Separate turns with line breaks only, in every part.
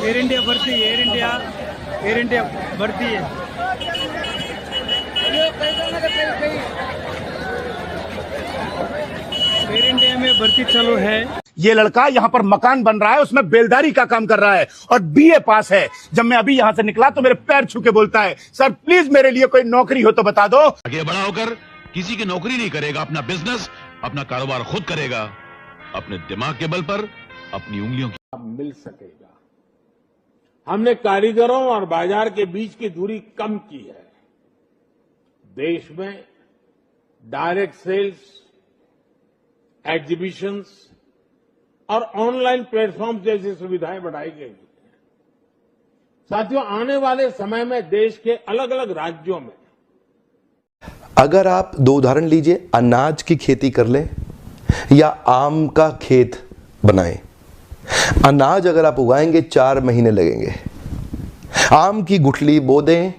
Air India बढ़ती है। Air India में भर्ती चालू है।
ये लड़का यहाँ पर मकान बन रहा है, उसमें बेलदारी का काम कर रहा है और बीए पास है। जब मैं अभी यहाँ से निकला तो मेरे पैर छू के बोलता है, सर प्लीज मेरे लिए कोई नौकरी हो तो बता दो।
आगे बड़ा होकर किसी की नौकरी नहीं करेगा, अपना बिजनेस, अपना कारोबार खुद करेगा, अपने दिमाग के बल पर, अपनी उंगलियों की
मिल सकेगा। हमने कारीगरों और बाजार के बीच की दूरी कम की है। देश में डायरेक्ट सेल्स, एग्जीबिशंस और ऑनलाइन प्लेटफॉर्म जैसी सुविधाएं बढ़ाई गई हैं। साथियों, आने वाले समय में देश के अलग अलग राज्यों में
अगर आप दो उदाहरण लीजिए, अनाज की खेती कर लें या आम का खेत बनाएं। अनाज अगर आप उगाएंगे 4 महीने लगेंगे, आम की गुठली बो दें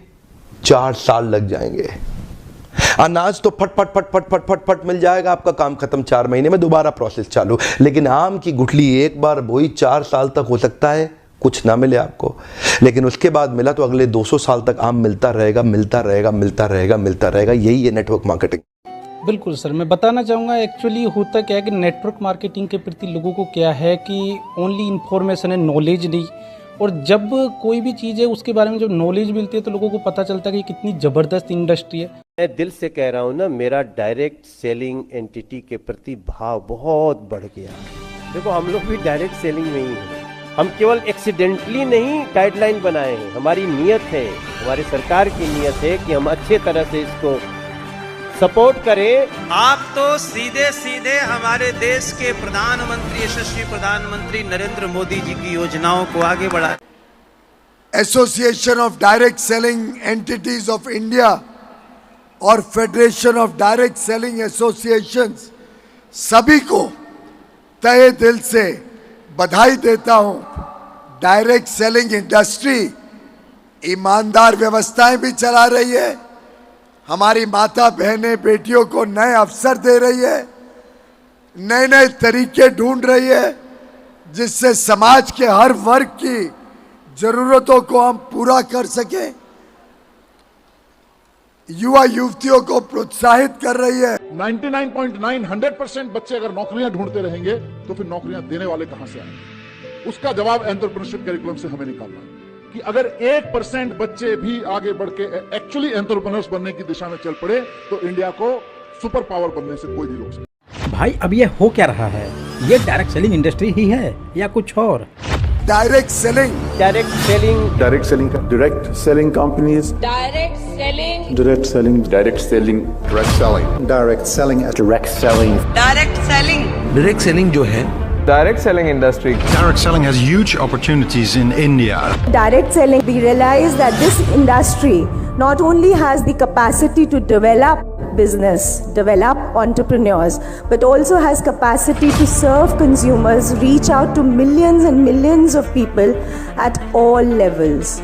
4 साल लग जाएंगे। अनाज तो फट फट फट फट फट फट फट मिल जाएगा, आपका काम खत्म, 4 महीने में दोबारा प्रोसेस चालू। लेकिन आम की गुठली एक बार बोई 4 साल तक हो सकता है कुछ ना मिले आपको, लेकिन उसके बाद मिला तो अगले 200 साल तक आम मिलता रहेगा, मिलता रहेगा, मिलता रहेगा, मिलता रहेगा। यही है नेटवर्क मार्केटिंग।
बिल्कुल सर, मैं बताना चाहूँगा एक्चुअली होता क्या है कि नेटवर्क मार्केटिंग के प्रति लोगों को क्या है कि ओनली इन्फॉर्मेशन है, नॉलेज नहीं। और जब कोई भी चीज़ है उसके बारे में जब नॉलेज मिलती है तो लोगों को पता चलता है कि कितनी ज़बरदस्त इंडस्ट्री है।
मैं दिल से कह रहा हूँ ना, मेरा डायरेक्ट सेलिंग एंटिटी के प्रति भाव बहुत बढ़ गया। देखो, हम लोग भी डायरेक्ट सेलिंग में ही हैं। हम केवल एक्सीडेंटली नहीं गाइडलाइन बनाए हैं, हमारी नीयत है, हमारी सरकार की नीयत है कि हम अच्छे तरह से इसको सपोर्ट करें।
आप तो सीधे सीधे हमारे देश के प्रधानमंत्री, यशस्वी प्रधानमंत्री नरेंद्र मोदी जी की योजनाओं को आगे बढ़ाएं।
Association of direct selling entities of India और federation of direct selling associations सभी को तहे दिल से बधाई देता हूं। डायरेक्ट सेलिंग इंडस्ट्री ईमानदार व्यवस्थाएं भी चला रही है, हमारी माता बहनें बेटियों को नए अवसर दे रही है, नए नए तरीके ढूंढ रही है जिससे समाज के हर वर्ग की जरूरतों को हम पूरा कर सकें। युवा युवतियों को प्रोत्साहित कर रही है।
99.9 बच्चे अगर नौकरियां ढूंढते रहेंगे तो फिर नौकरियां देने वाले कहां से आएंगे? उसका जवाब एंटरप्रेन्योरशिप करिकुलम से हमें निकालना है कि अगर 1% बच्चे भी आगे बढ़ के एक्चुअली एंटरप्रेन्योर्स बनने की दिशा में चल पड़े तो इंडिया को सुपर पावर बनने से कोई नहीं रोक सकता।
भाई, अब ये हो क्या रहा है? ये डायरेक्ट सेलिंग इंडस्ट्री ही है या कुछ और?
डायरेक्ट सेलिंग
का
direct selling companies, direct
selling जो है,
direct selling industry.
Direct selling has huge opportunities in India.
Direct selling, we realize that this industry not only has the capacity to develop business, develop entrepreneurs, but also has capacity to serve consumers, reach out to millions and millions of people at all levels.